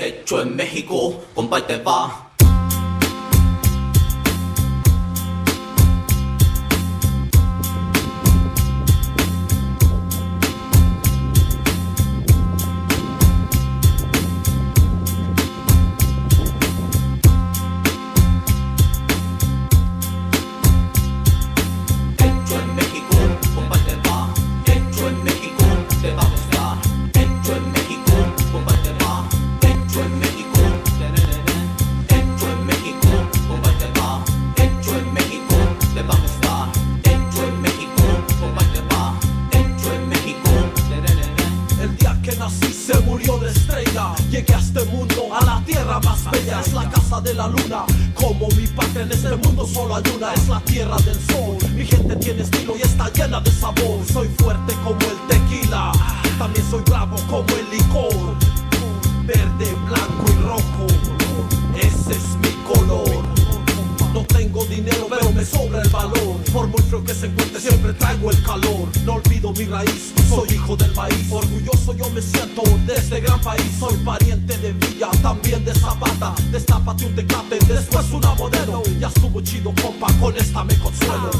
Hecho en México, compa, y te va. Se murió de estrella, llegué a este mundo, a la tierra más bella. Es la casa de la luna, como mi patria en este mundo solo hay una. Es la tierra del sol, mi gente tiene estilo y está llena de sabor. Soy fuerte como el tequila, también soy bravo como el licor. Verde, blanco y rojo, ese es mi color. No tengo dinero pero me sobra el valor. Por muy frío que se encuentre siempre traigo el calor. No olvido mi raíz, soy hijo del maíz. Orgulloso yo me siento de este gran país. Soy pariente de Villa, también de Zapata. Destápate un Tecate, después una Modelo. Ya estuvo chido compa, con esta me consuelo.